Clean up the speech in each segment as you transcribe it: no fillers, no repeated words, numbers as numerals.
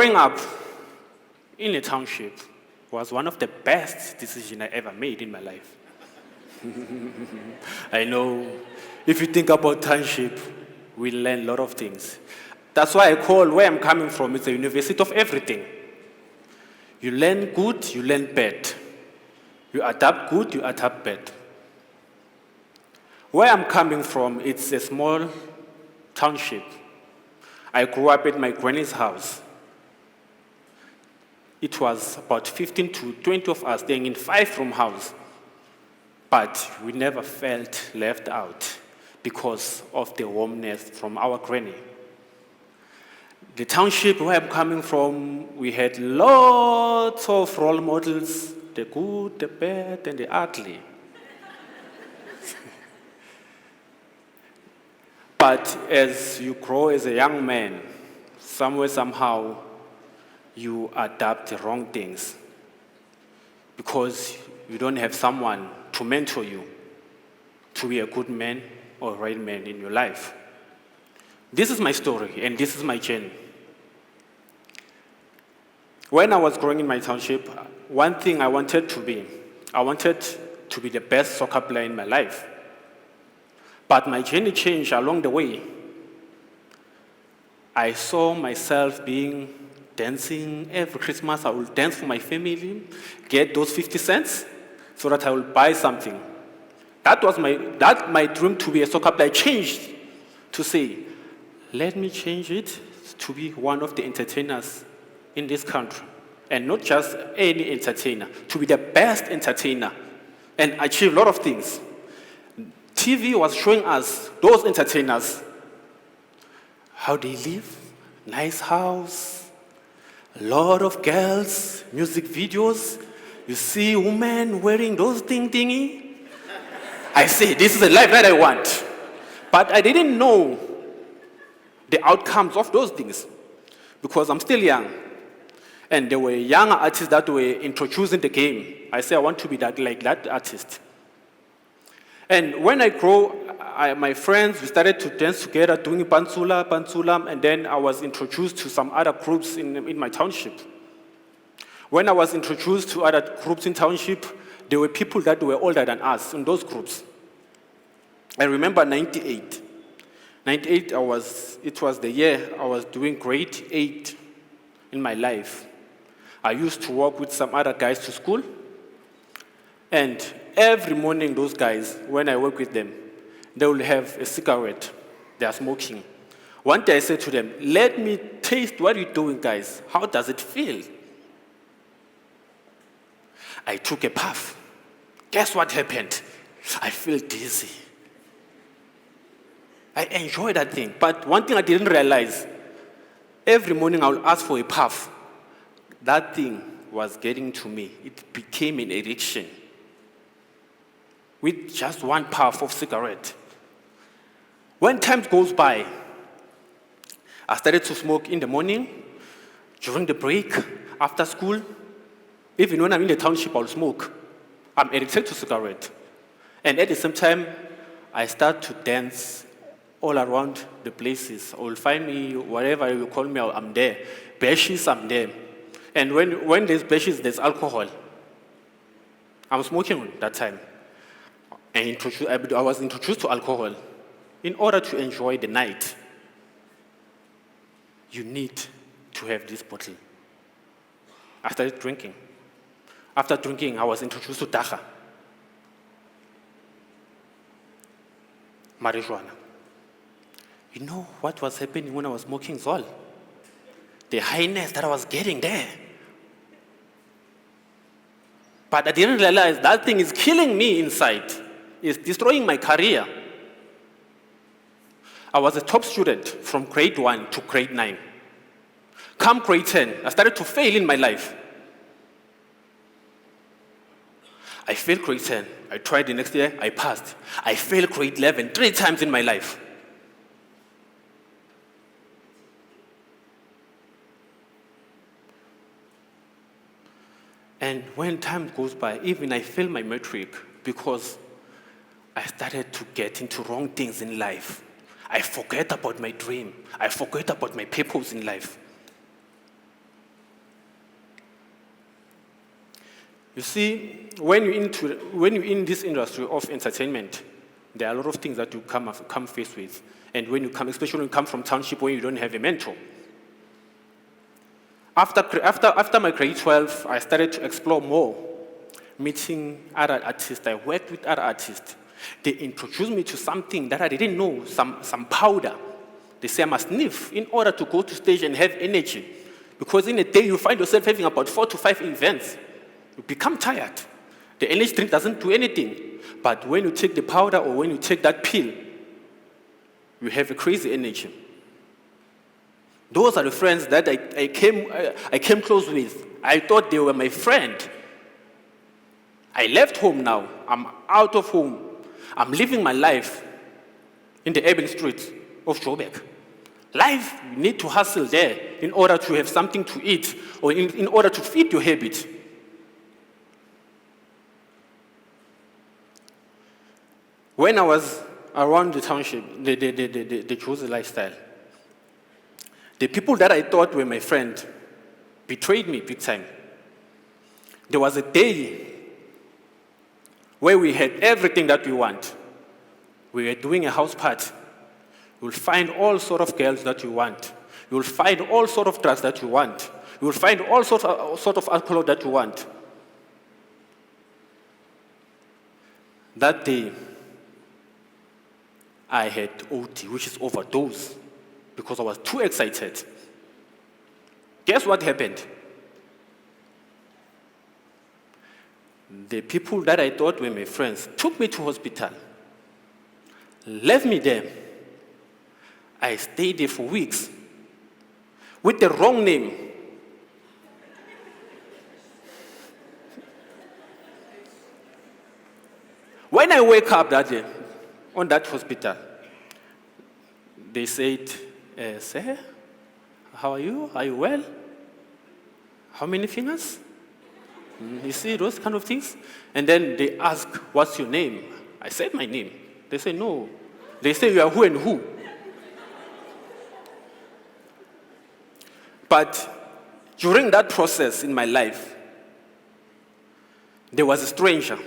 Growing up in a township was one of the best decisions I ever made in my life. I know, if you think about township, we learn a lot of things. That's why I call where I'm coming from, it's a university of everything. You learn good, you learn bad. You adapt good, you adapt bad. Where I'm coming from, it's a small township. I grew up at my granny's house. It was about 15 to 20 of us staying in 5-room house. But we never felt left out because of the warmness from our granny. The township where I'm coming from, we had lots of role models, the good, the bad, and the ugly. But as you grow as a young man, somewhere, somehow, you adapt the wrong things because you don't have someone to mentor you to be a good man or a right man in your life. This is my story, and this is my journey. When I was growing in my township, one thing I wanted to be the best soccer player in my life. But my journey changed along the way. I saw myself dancing every Christmas. I will dance for my family, get those 50 cents so that I will buy something. That was my dream to be a soccer player changed to say, let me change it to be one of the entertainers in this country. And not just any entertainer, to be the best entertainer and achieve a lot of things. TV was showing us, those entertainers, how they live, nice house, a lot of girls, music videos. You see women wearing those thingy. I say, this is a life that I want. But I didn't know the outcomes of those things because I'm still young. And there were young artists that were introducing the game. I say, I want to be like that artist. And when I grow, my friends, we started to dance together, doing Pansula, and then I was introduced to some other groups in my township. When I was introduced to other groups in township, there were people that were older than us in those groups. I remember 98. 98, it was the year I was doing grade 8 in my life. I used to walk with some other guys to school, and every morning, those guys, when I work with them, they will have a cigarette. They are smoking. One day I said to them, let me taste what you're doing, guys. How does it feel? I took a puff. Guess what happened? I feel dizzy. I enjoy that thing. But one thing I didn't realize, every morning I will ask for a puff. That thing was getting to me. It became an addiction. With just one puff of cigarette. When time goes by, I started to smoke in the morning, during the break, after school. Even when I'm in the township, I'll smoke. I'm addicted to cigarette. And at the same time, I start to dance all around the places. Or find me, wherever you call me, I'm there. Bashes, I'm there. And when there's bashes, there's alcohol. I'm smoking that time. I was introduced to alcohol. In order to enjoy the night, you need to have this bottle. I started drinking. After drinking, I was introduced to dacha, marijuana. You know what was happening when I was smoking Zol? The highness that I was getting there. But I didn't realize that thing is killing me inside. It's destroying my career. I was a top student from grade 1 to grade 9. Come grade 10, I started to fail in my life. I failed grade 10. I tried the next year, I passed. I failed grade 11 3 times in my life. And when time goes by, even I failed my matric because I started to get into wrong things in life. I forget about my dream. I forget about my purpose in life. You see, when you're in this industry of entertainment, there are a lot of things that you come faced with. And when you come, especially when you come from township where you don't have a mentor. After my grade 12, I started to explore more, meeting other artists. I worked with other artists. They introduced me to something that I didn't know, some powder. They say I must sniff in order to go to stage and have energy. Because in a day, you find yourself having about 4 to 5 events. You become tired. The energy drink doesn't do anything. But when you take the powder or when you take that pill, you have a crazy energy. Those are the friends that I came close with. I thought they were my friend. I left home now. I'm out of home. I'm living my life in the urban streets of Joburg. Life, you need to hustle there in order to have something to eat or in order to feed your habit. When I was around the township, the Jose lifestyle, the people that I thought were my friend betrayed me big time. There was a day where we had everything that we want. We were doing a house party. You will find all sort of girls that you want. You will find all sort of drugs that you want. You will find all sort of alcohol that you want. That day, I had OD, which is overdose, because I was too excited. Guess what happened? The people that I thought were my friends took me to hospital, left me there. I stayed there for weeks with the wrong name. When I wake up that day, on that hospital, they said, sir, how are you? Are you well? How many fingers? You see those kind of things? And then they ask, what's your name? I said my name. They say, no. They say, you are who and who? But during that process in my life, there was a stranger.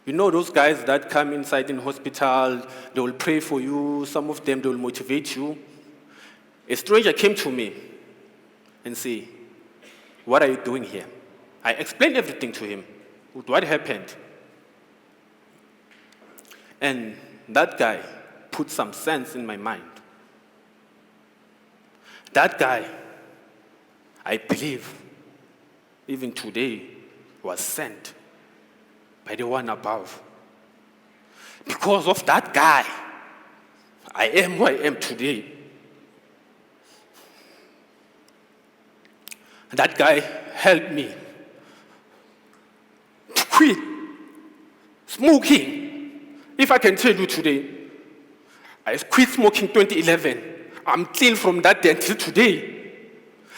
You know those guys that come inside in hospital, they will pray for you, some of them, they will motivate you. A stranger came to me and said, what are you doing here? I explained everything to him, what happened. And that guy put some sense in my mind. That guy, I believe, even today, was sent by the one above. Because of that guy, I am who I am today. That guy helped me to quit smoking. If I can tell you today, I quit smoking 2011. I'm clean from that day until today.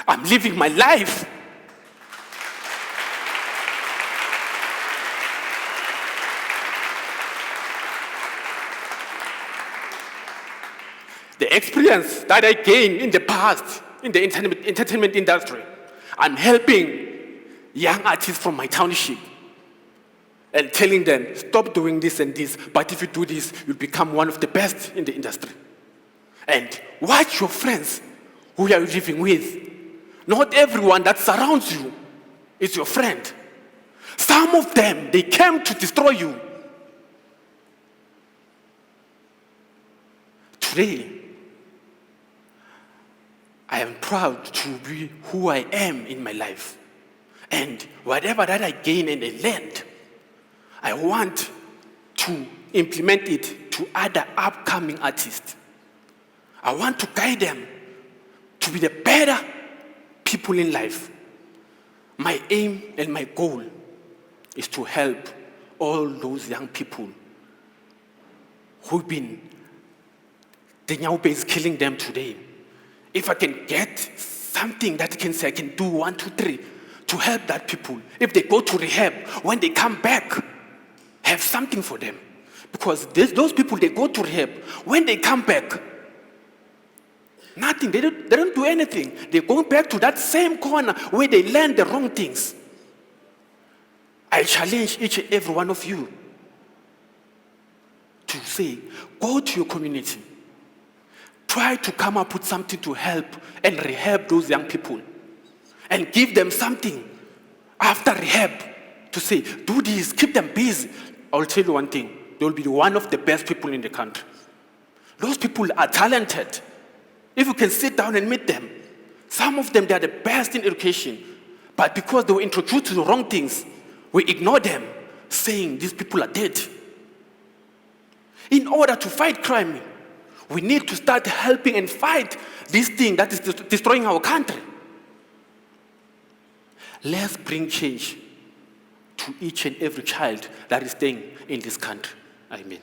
I'm living my life. The experience that I gained in the past in the entertainment industry, I'm helping young artists from my township and telling them, stop doing this and this, but if you do this, you'll become one of the best in the industry. And watch your friends who you are living with. Not everyone that surrounds you is your friend. Some of them, they came to destroy you. Today, I am proud to be who I am in my life. And whatever that I gain and I learned, I want to implement it to other upcoming artists. I want to guide them to be the better people in life. My aim and my goal is to help all those young people who've been, the Nyaube is killing them today. If I can get something that can say I can do 1, 2, 3 to help that people. If they go to rehab, when they come back, have something for them. Because those people, they go to rehab. When they come back, nothing. They don't do anything. They go back to that same corner where they learn the wrong things. I challenge each and every one of you to say, go to your community. Try to come up with something to help and rehab those young people. And give them something after rehab to say, do this, keep them busy. I'll tell you one thing, they will be one of the best people in the country. Those people are talented. If you can sit down and meet them, some of them, they are the best in education. But because they were introduced to the wrong things, we ignore them, saying these people are dead. In order to fight crime, we need to start helping and fight this thing that is destroying our country. Let's bring change to each and every child that is staying in this country. Amen.